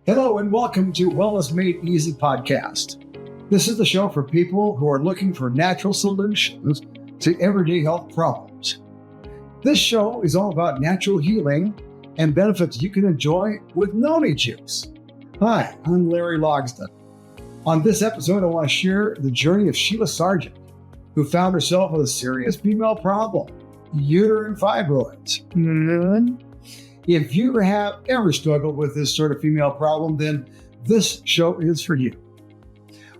Hello and welcome to Wellness Made Easy podcast. This is the show for people who are looking for natural solutions to everyday health problems. This show is all about natural healing and benefits you can enjoy with Noni juice. Hi, I'm Larry Logsdon. On this episode, I want to share the journey of Sheila Sargent, who found herself with a serious female problem, uterine fibroids. If you have ever struggled with this sort of female problem, then this show is for you.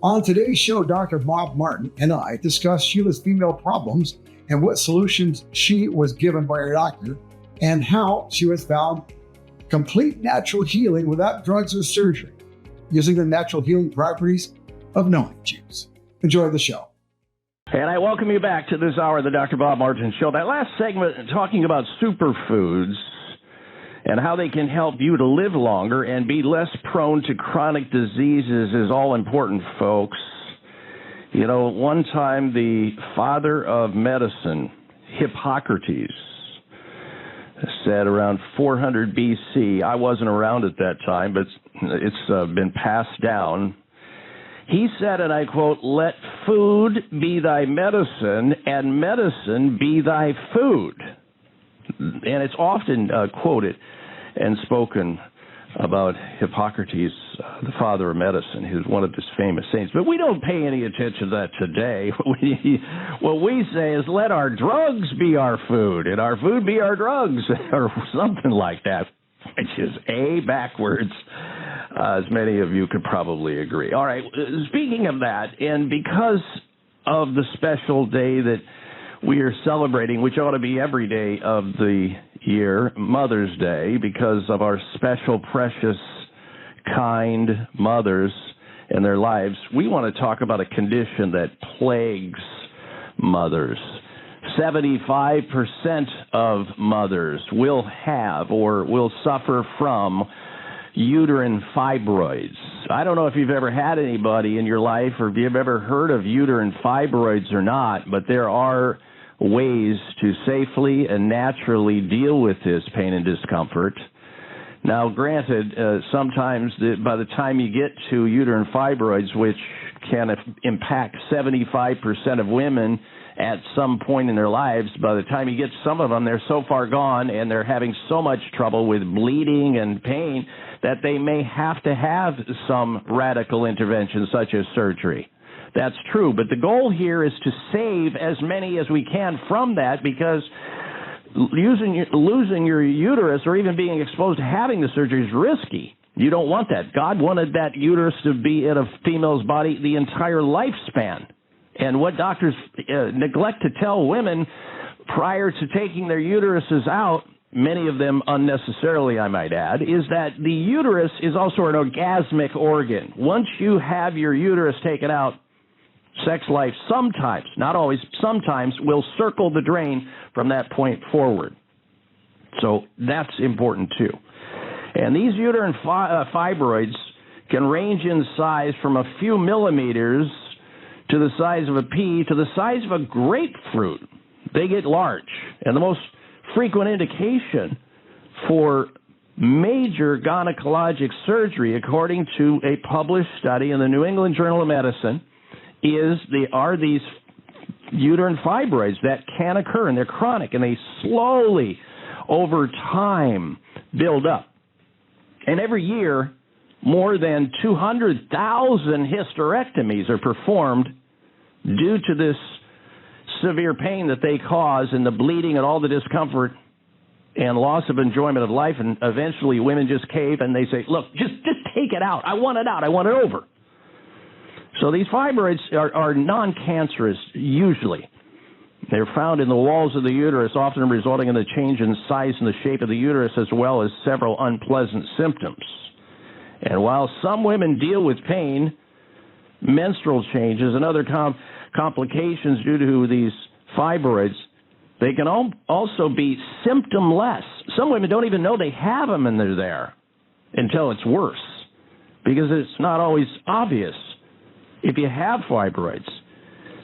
On today's show, Dr. Bob Martin and I discuss Sheila's female problems and what solutions she was given by her doctor and how she has found complete natural healing without drugs or surgery using the natural healing properties of Noni juice. Enjoy the show. And I welcome you back to this hour of the Dr. Bob Martin Show. That last segment talking about superfoods and how they can help you to live longer and be less prone to chronic diseases is all important, folks. You know, one time the father of medicine, Hippocrates, said around 400 BC, I wasn't around at that time, but it's been passed down. He said, and I quote, "Let food be thy medicine and medicine be thy food." And it's often quoted and spoken about Hippocrates, the father of medicine, who's one of his famous saints. But we don't pay any attention to that today. What we say is, let our drugs be our food and our food be our drugs, or something like that, which is backwards, as many of you could probably agree. All right, speaking of that, and because of the special day that we are celebrating, which ought to be every day of the year, Mother's Day, because of our special, precious, kind mothers and their lives, we want to talk about a condition that plagues mothers. 75% of mothers will have or will suffer from uterine fibroids. I don't know if you've ever had anybody in your life or if you've ever heard of uterine fibroids or not, but there are ways to safely and naturally deal with this pain and discomfort. Now, granted, sometimes by the time you get to uterine fibroids, which can impact 75% of women at some point in their lives, by the time you get some of them, they're so far gone and they're having so much trouble with bleeding and pain that they may have to have some radical intervention such as surgery. That's true, but the goal here is to save as many as we can from that, because losing your uterus or even being exposed to having the surgery is risky. You don't want that. God wanted that uterus to be in a female's body the entire lifespan. And what doctors neglect to tell women prior to taking their uteruses out, many of them unnecessarily, I might add, is that the uterus is also an orgasmic organ. Once you have your uterus taken out, sex life sometimes, not always, sometimes will circle the drain from that point forward. So that's important too. And these uterine fibroids can range in size from a few millimeters to the size of a pea to the size of a grapefruit. They get large. And the most frequent indication for major gynecologic surgery, according to a published study in the New England Journal of Medicine, are these uterine fibroids that can occur, and they're chronic, and they slowly, over time, build up. And every year, more than 200,000 hysterectomies are performed due to this severe pain that they cause and the bleeding and all the discomfort and loss of enjoyment of life. And eventually, women just cave and they say, look, just take it out. I want it out. I want it over. So these fibroids are non-cancerous, usually. They're found in the walls of the uterus, often resulting in the change in size and the shape of the uterus, as well as several unpleasant symptoms. And while some women deal with pain, menstrual changes, and other complications due to these fibroids, they can also be symptomless. Some women don't even know they have them and they're there until it's worse, because it's not always obvious if you have fibroids.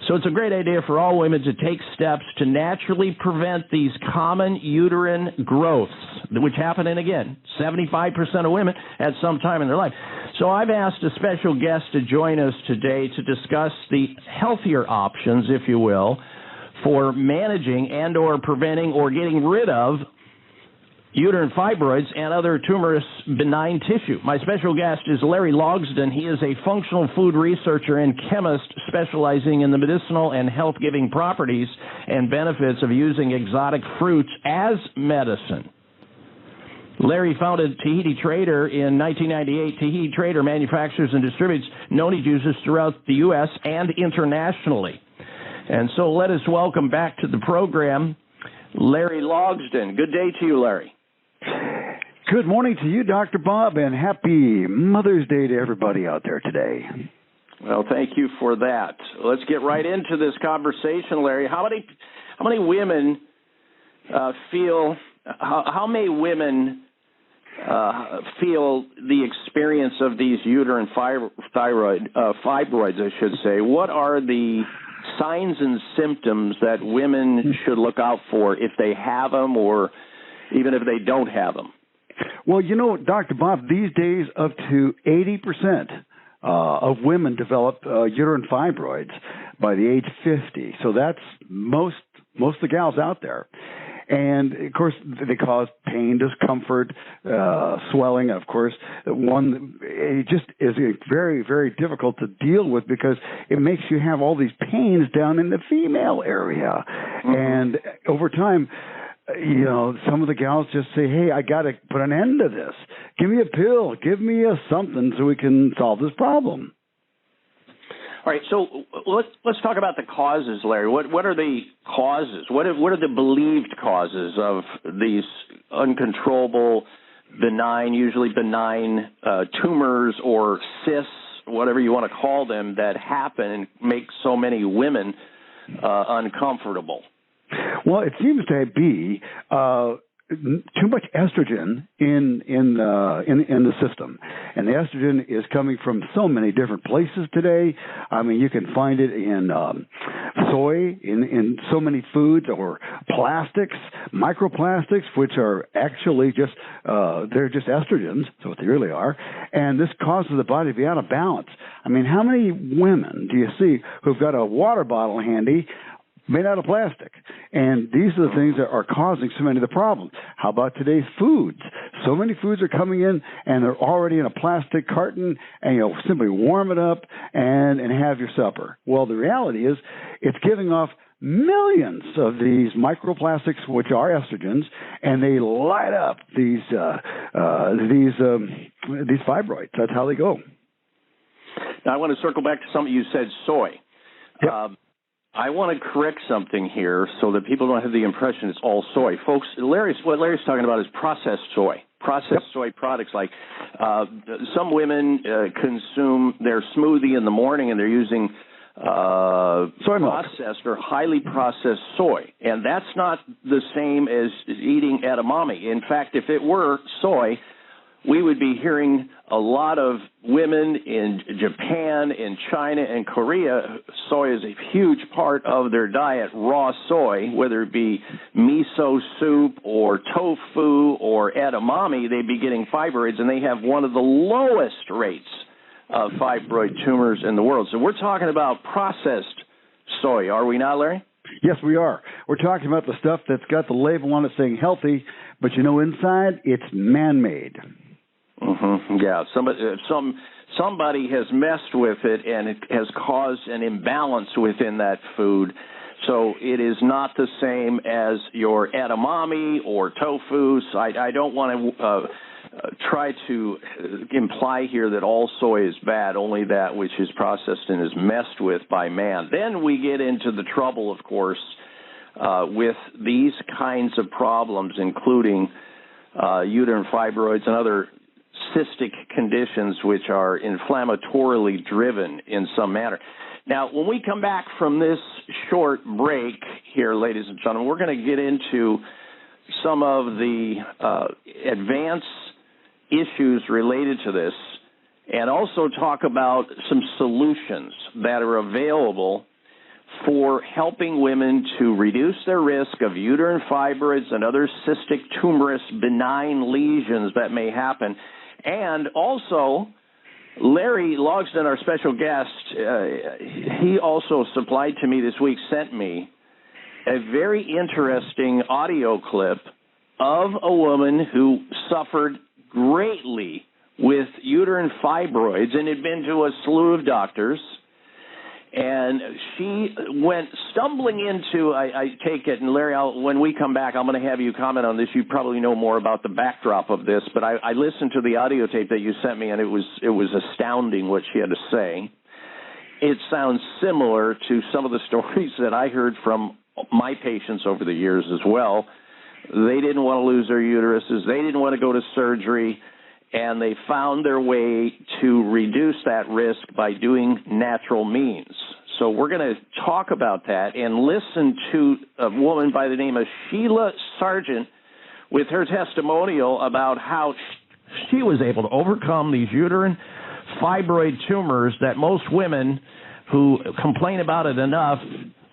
So it's a great idea for all women to take steps to naturally prevent these common uterine growths which happen in, again, 75% of women at some time in their life. So I've asked a special guest to join us today to discuss the healthier options, if you will, for managing and or preventing or getting rid of uterine fibroids and other tumorous benign tissue. My special guest is Larry Logsdon. He is a functional food researcher and chemist specializing in the medicinal and health-giving properties and benefits of using exotic fruits as medicine. Larry founded Tahiti Trader in 1998. Tahiti Trader manufactures and distributes Noni juices throughout the U.S. and internationally. And so let us welcome back to the program Larry Logsdon. Good day to you, Larry. Good morning to you, Dr. Bob, and happy Mother's Day to everybody out there today. Well, thank you for that. Let's get right into this conversation, Larry. How many women feel feel the experience of these uterine fibroids, I should say? What are the signs and symptoms that women should look out for if they have them or even if they don't have them? Well, you know, Dr. Bob, these days up to 80% of women develop uterine fibroids by the age 50. So that's most of the gals out there. And, of course, they cause pain, discomfort, swelling, of course. It just is very, very difficult to deal with because it makes you have all these pains down in the female area. Mm-hmm. And over time, you know, some of the gals just say, hey, I got to put an end to this. Give me a pill. Give me a something so we can solve this problem. All right, so let's talk about the causes, Larry. What are the causes? What are the believed causes of these uncontrollable, usually benign tumors or cysts, whatever you want to call them, that happen and make so many women uncomfortable? Well, it seems to be too much estrogen in the system, and the estrogen is coming from so many different places today. I mean, you can find it in soy, in so many foods, or plastics, microplastics, which are actually just they're just estrogens. That's what they really are, and this causes the body to be out of balance. I mean, how many women do you see who've got a water bottle handy made out of plastic? And these are the things that are causing so many of the problems. How about today's foods? So many foods are coming in, and they're already in a plastic carton, and you'll simply warm it up and have your supper. Well, the reality is it's giving off millions of these microplastics, which are estrogens, and they light up these fibroids. That's how they go. Now, I want to circle back to something you said, soy. Yep. I want to correct something here so that people don't have the impression it's all soy. Folks, what Larry's talking about is processed soy. Processed soy products, like some women consume their smoothie in the morning and they're using processed or highly processed soy. And that's not the same as eating edamame. In fact, if it were soy, we would be hearing a lot of women in Japan, in China, and Korea. Soy is a huge part of their diet, raw soy, whether it be miso soup or tofu or edamame, they'd be getting fibroids, and they have one of the lowest rates of fibroid tumors in the world. So we're talking about processed soy, are we not, Larry? Yes, we are. We're talking about the stuff that's got the label on it saying healthy, but you know inside it's man-made. Mm-hmm. Yeah, somebody has messed with it, and it has caused an imbalance within that food. So it is not the same as your edamame or tofu. So I don't want to try to imply here that all soy is bad, only that which is processed and is messed with by man. Then we get into the trouble, of course, with these kinds of problems, including uterine fibroids and other cystic conditions which are inflammatorily driven in some manner. Now, when we come back from this short break here, ladies and gentlemen, we're going to get into some of the advanced issues related to this and also talk about some solutions that are available for helping women to reduce their risk of uterine fibroids and other cystic tumorous benign lesions that may happen. And also, Larry Logsdon, our special guest, he also supplied to me this week, sent me a very interesting audio clip of a woman who suffered greatly with uterine fibroids and had been to a slew of doctors. And she went stumbling into, I take it, and Larry, when we come back, I'm going to have you comment on this. You probably know more about the backdrop of this, but I listened to the audio tape that you sent me, and it was astounding what she had to say. It sounds similar to some of the stories that I heard from my patients over the years as well. They didn't want to lose their uteruses. They didn't want to go to surgery. And they found their way to reduce that risk by doing natural means. So we're going to talk about that and listen to a woman by the name of Sheila Sargent with her testimonial about how she was able to overcome these uterine fibroid tumors that most women who complain about it enough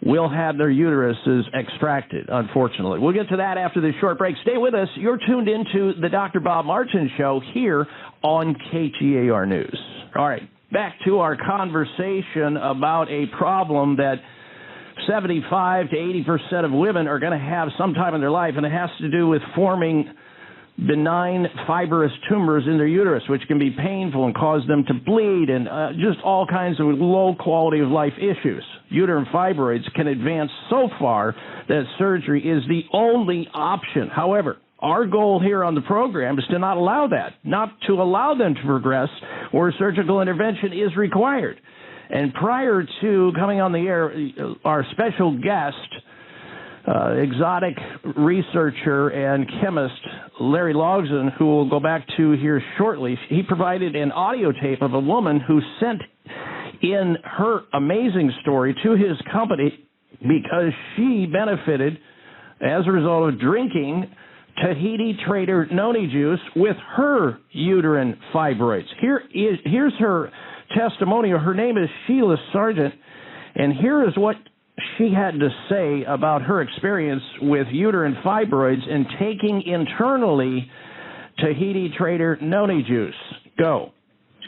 will have their uteruses extracted, unfortunately. We'll get to that after this short break. Stay with us. You're tuned into the Dr. Bob Martin Show here on KTAR News. All right, back to our conversation about a problem that 75 to 80% of women are going to have sometime in their life, and it has to do with forming benign fibrous tumors in their uterus, which can be painful and cause them to bleed and just all kinds of low quality of life issues. Uterine fibroids can advance so far that surgery is the only option. However, our goal here on the program is to not allow that, not to allow them to progress where surgical intervention is required. And prior to coming on the air, our special guest, exotic researcher and chemist Larry Logsdon, who we'll go back to here shortly, he provided an audio tape of a woman who sent in her amazing story to his company because she benefited as a result of drinking Tahiti Trader Noni juice with her uterine fibroids. Here's her testimonial. Her name is Sheila Sargent, and here is what she had to say about her experience with uterine fibroids and taking internally Tahiti Trader Noni juice. Go.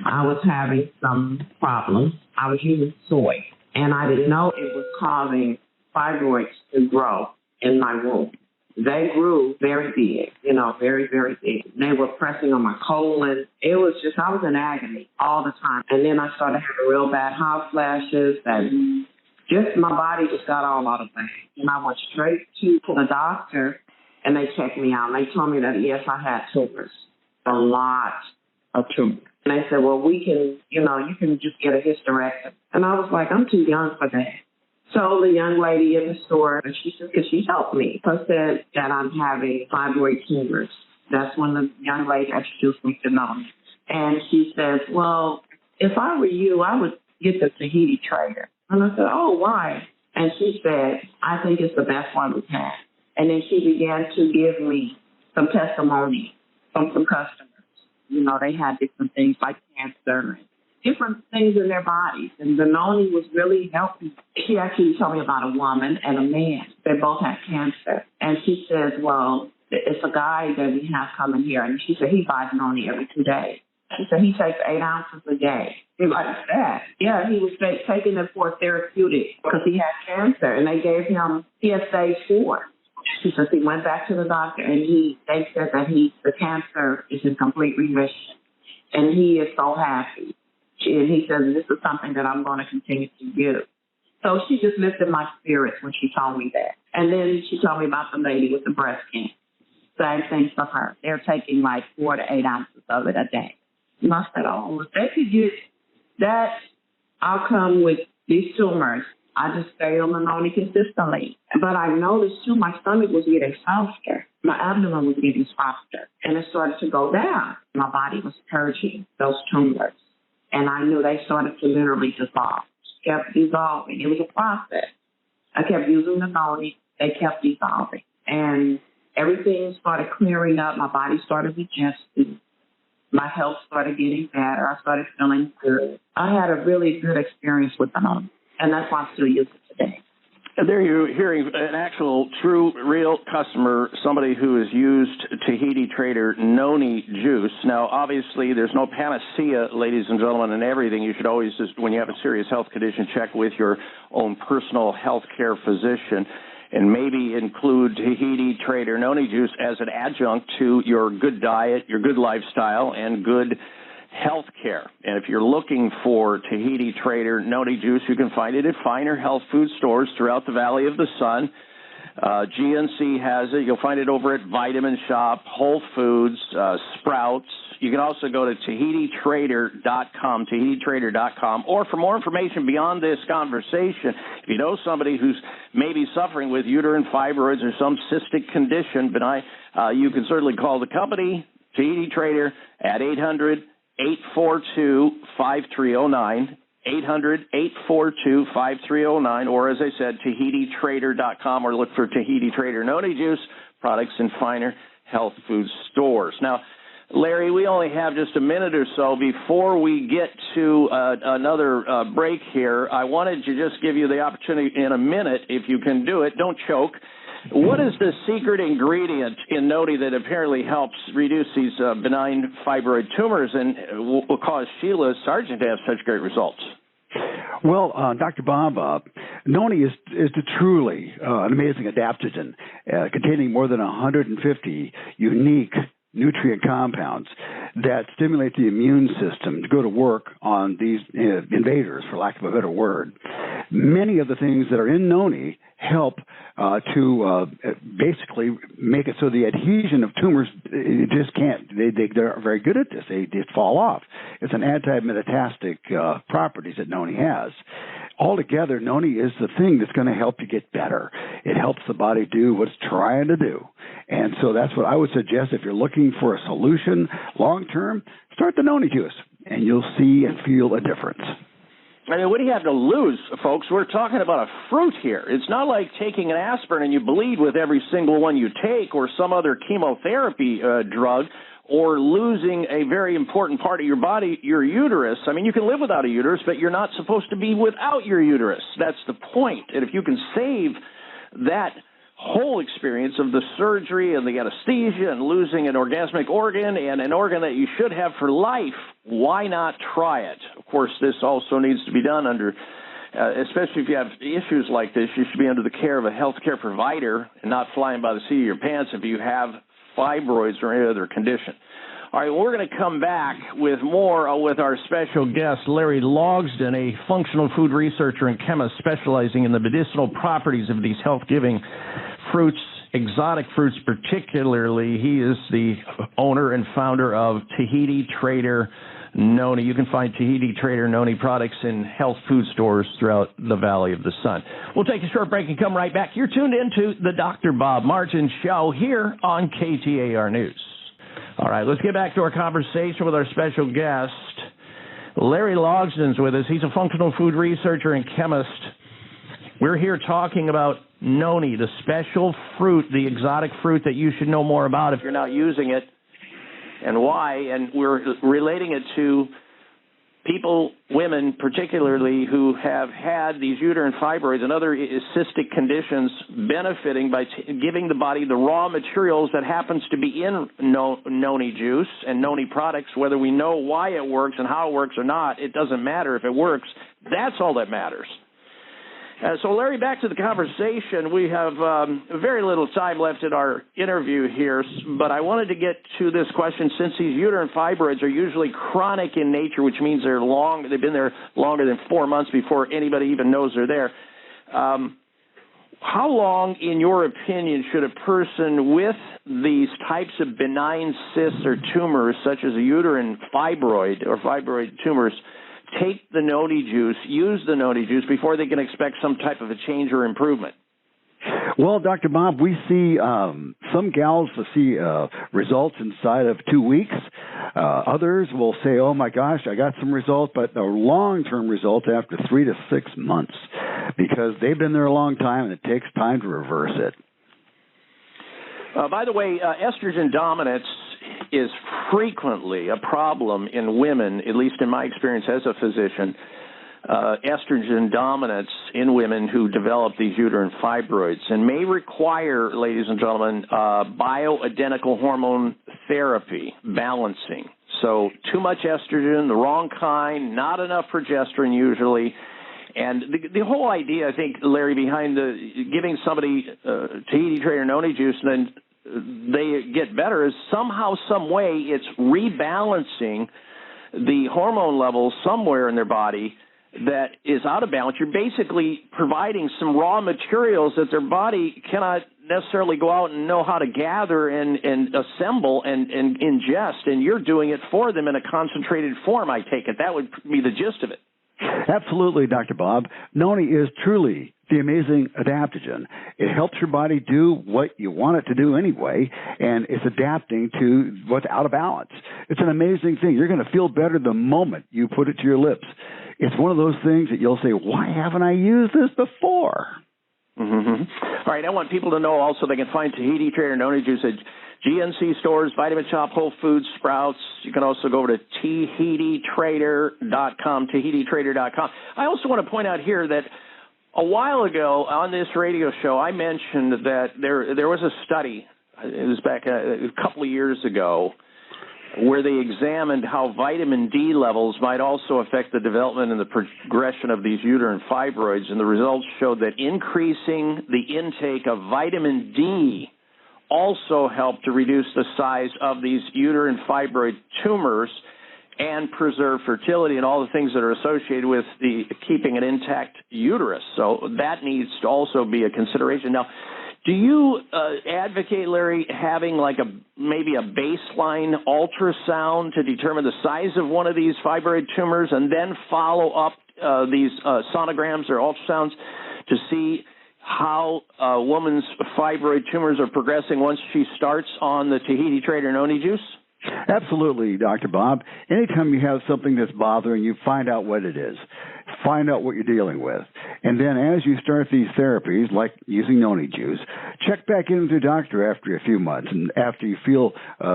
I was having some problems. I was using soy, and I didn't know it was causing fibroids to grow in my womb. They grew very big, very, very big. They were pressing on my colon. It was just, I was in agony all the time. And then I started having real bad hot flashes and just my body just got all out of whack. And I went straight to the doctor, and they checked me out. And they told me that, yes, I had tumors, a lot of tumors. And they said, well, we can, you can just get a hysterectomy. And I was like, I'm too young for that. So the young lady in the store, she said, could she help me? I said that I'm having fibroid tumors. That's when the young lady introduced me to Noni. And she says, well, if I were you, I would get the Tahiti Trader. And I said, oh, why? And she said, I think it's the best one we've had. And then she began to give me some testimony from some customers. They had different things like cancer and different things in their bodies. And the Noni was really helping. She actually told me about a woman and a man. They both had cancer. And she says, well, it's a guy that we have coming here. And she said he buys Noni every 2 days. She said he takes 8 ounces a day. He likes that. Yeah, he was taking it for a therapeutic because he had cancer, and they gave him stage 4. She says he went back to the doctor, and they said that the cancer is in complete remission, and he is so happy. And he says, this is something that I'm going to continue to do. So she just lifted my spirits when she told me that. And then she told me about the lady with the breast cancer. Same thing for her. They're taking like 4 to 8 ounces of it a day. And I said, oh, if they could get that outcome with these tumors, I just stay on the Noni consistently. But I noticed, too, my stomach was getting softer. My abdomen was getting softer. And it started to go down. My body was purging those tumors. And I knew they started to literally dissolve. Kept dissolving. It was a process. I kept using the Noni. They kept dissolving. And everything started clearing up. My body started adjusting. My health started getting better. I started feeling good. I had a really good experience with the Noni. And that's why I still use it today. And there you're hearing an actual, true, real customer, somebody who has used Tahiti Trader Noni juice. Now, obviously, there's no panacea, ladies and gentlemen, and everything. You should always, just, when you have a serious health condition, check with your own personal health care physician and maybe include Tahiti Trader Noni juice as an adjunct to your good diet, your good lifestyle, and good health care. And if you're looking for Tahiti Trader Noni juice, you can find it at finer health food stores throughout the Valley of the Sun. GNC has it. You'll find it over at Vitamin Shop, Whole Foods, Sprouts. You can also go to TahitiTrader.com, TahitiTrader.com. Or for more information beyond this conversation, if you know somebody who's maybe suffering with uterine fibroids or some cystic condition, you can certainly call the company, Tahiti Trader, at 800-842-5309, 800-842-5309, or as I said, TahitiTrader.com, or look for Tahiti Trader Noni Juice products in finer health food stores. Now, Larry, we only have just a minute or so before we get to another break here. I wanted to just give you the opportunity in a minute, if you can do it. Don't choke. What is the secret ingredient in Noni that apparently helps reduce these benign fibroid tumors and will cause Sheila Sargent to have such great results? Well, Dr. Bob, Noni is truly an amazing adaptogen containing more than 150 unique nutrient compounds that stimulate the immune system to go to work on these invaders, for lack of a better word. Many of the things that are in Noni help to basically make it so the adhesion of tumors just can't. They're very good at this. They just fall off. It's an anti-metastatic properties that Noni has. Altogether, Noni is the thing that's going to help you get better. It helps the body do what it's trying to do. And so that's what I would suggest if you're looking for a solution long-term, start the Noni juice, and you'll see and feel a difference. I mean, what do you have to lose, folks? We're talking about a fruit here. It's not like taking an aspirin and you bleed with every single one you take, or some other chemotherapy drug, or losing a very important part of your body, your uterus. I mean, you can live without a uterus, but you're not supposed to be without your uterus. That's the point. And if you can save that whole experience of the surgery and the anesthesia and losing an orgasmic organ and an organ that you should have for life, why not try it? Of course, this also needs to be done under, especially if you have issues like this, you should be under the care of a healthcare provider and not flying by the seat of your pants if you have fibroids or any other condition. All right, we're going to come back with more with our special guest, Larry Logsdon, a functional food researcher and chemist specializing in the medicinal properties of these health-giving fruits, exotic fruits particularly. He is the owner and founder of Tahiti Trader Noni. You can find Tahiti Trader Noni products in health food stores throughout the Valley of the Sun. We'll take a short break and come right back. You're tuned into the Dr. Bob Martin Show here on KTAR News. All right, let's get back to our conversation with our special guest. Larry Logsdon's with us. He's a functional food researcher and chemist. We're here talking about Noni, the special fruit, the exotic fruit that you should know more about if you're not using it, and why. And we're relating it to people, women particularly, who have had these uterine fibroids and other cystic conditions, benefiting by giving the body the raw materials that happens to be in Noni juice and Noni products. Whether we know why it works and how it works or not, it doesn't matter. If it works, that's all that matters. So, Larry, back to the conversation. We have very little time left in our interview here, but I wanted to get to this question. Since these uterine fibroids are usually chronic in nature, which means they've been there longer than 4 months before anybody even knows they're there, how long, in your opinion, should a person with these types of benign cysts or tumors, such as a uterine fibroid or fibroid tumors, take the Noni juice, use the Noni juice before they can expect some type of a change or improvement? Well, Dr. Bob, we see some gals will see results inside of 2 weeks. Others will say, oh, my gosh, I got some results, but the long-term results after 3 to 6 months, because they've been there a long time, and it takes time to reverse it. By the way, estrogen dominance is frequently a problem in women, at least in my experience as a physician, estrogen dominance in women who develop these uterine fibroids and may require, ladies and gentlemen, bioidentical hormone therapy, balancing. So too much estrogen, the wrong kind, not enough progesterone usually. And the whole idea, I think, Larry, behind giving somebody Tahiti Trader Noni juice and then they get better is somehow, some way, it's rebalancing the hormone levels somewhere in their body that is out of balance. You're basically providing some raw materials that their body cannot necessarily go out and know how to gather and assemble and ingest, and you're doing it for them in a concentrated form, I take it. That would be the gist of it. Absolutely, Dr. Bob. Noni is truly the amazing adaptogen. It helps your body do what you want it to do anyway, and it's adapting to what's out of balance. It's an amazing thing. You're going to feel better the moment you put it to your lips. It's one of those things that you'll say, why haven't I used this before? Mm-hmm. All right, I want people to know also they can find Tahiti Trader Noni juice at GNC stores, Vitamin Shop, Whole Foods, Sprouts. You can also go over to TahitiTrader.com, TahitiTrader.com. I also want to point out here that a while ago on this radio show, I mentioned that there was a study, it was back a couple of years ago, where they examined how vitamin D levels might also affect the development and the progression of these uterine fibroids, and the results showed that increasing the intake of vitamin D also helped to reduce the size of these uterine fibroid tumors and preserve fertility and all the things that are associated with the keeping an intact uterus. So that needs to also be a consideration. Now, do you advocate, Larry, having like maybe a baseline ultrasound to determine the size of one of these fibroid tumors and then follow up these sonograms or ultrasounds to see how a woman's fibroid tumors are progressing once she starts on the Tahiti Trader Noni juice? Absolutely, Dr. Bob. Anytime you have something that's bothering you, find out what it is. Find out what you're dealing with. And then as you start these therapies, like using Noni juice, check back in with your doctor after a few months and after you feel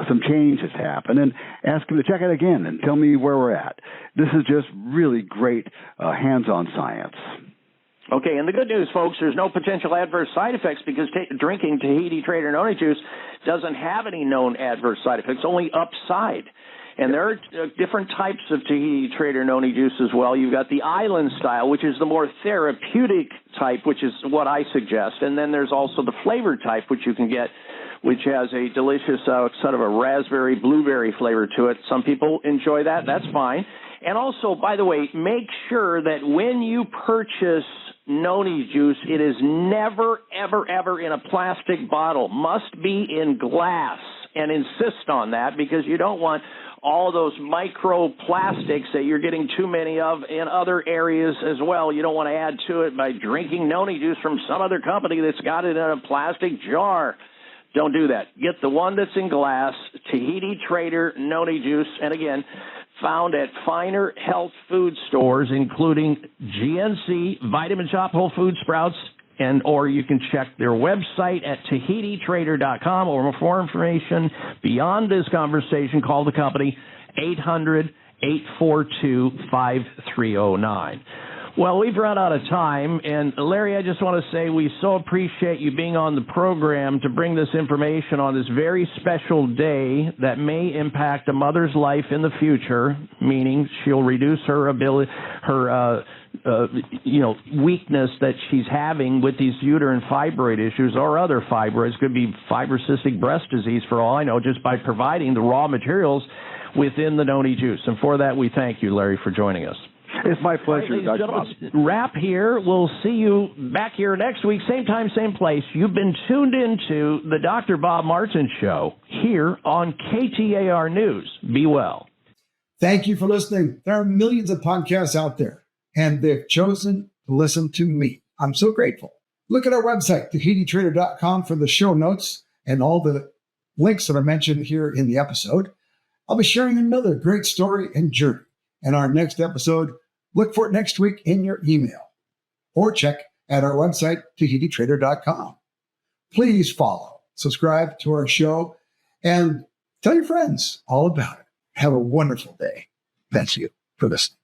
some change has happened, and ask him to check it again and tell me where we're at. This is just really great hands-on science. Okay, and the good news, folks, there's no potential adverse side effects because drinking Tahiti Trader Noni juice doesn't have any known adverse side effects, only upside. And there are different types of Tahiti Trader Noni juice as well. You've got the island style, which is the more therapeutic type, which is what I suggest. And then there's also the flavored type, which you can get, which has a delicious sort of a raspberry, blueberry flavor to it. Some people enjoy that. That's fine. And also, by the way, make sure that when you purchase Noni juice, it is never, ever, ever in a plastic bottle. Must be in glass, and insist on that because you don't want all those microplastics that you're getting too many of in other areas as well. You don't want to add to it by drinking Noni juice from some other company that's got it in a plastic jar. Don't do that. Get the one that's in glass, Tahiti Trader Noni juice, and again, found at finer health food stores, including GNC, Vitamin Shop, Whole Foods, Sprouts, or you can check their website at TahitiTrader.com, or for more information beyond this conversation, call the company 800-842-5309. Well, we've run out of time, and Larry, I just want to say we so appreciate you being on the program to bring this information on this very special day that may impact a mother's life in the future, meaning she'll reduce her ability, weakness that she's having with these uterine fibroid issues or other fibroids. Could be fibrocystic breast disease for all I know, just by providing the raw materials within the Noni juice. And for that, we thank you, Larry, for joining us. It's my pleasure, Dr. Bob. Wrap here. We'll see you back here next week, same time, same place. You've been tuned into the Dr. Bob Martin Show here on KTAR News. Be well. Thank you for listening. There are millions of podcasts out there, and they've chosen to listen to me. I'm so grateful. Look at our website, TahitiTrader.com, for the show notes and all the links that are mentioned here in the episode. I'll be sharing another great story and journey in our next episode. Look for it next week in your email, or check at our website, TahitiTrader.com. Please follow, subscribe to our show, and tell your friends all about it. Have a wonderful day. Thank you for listening.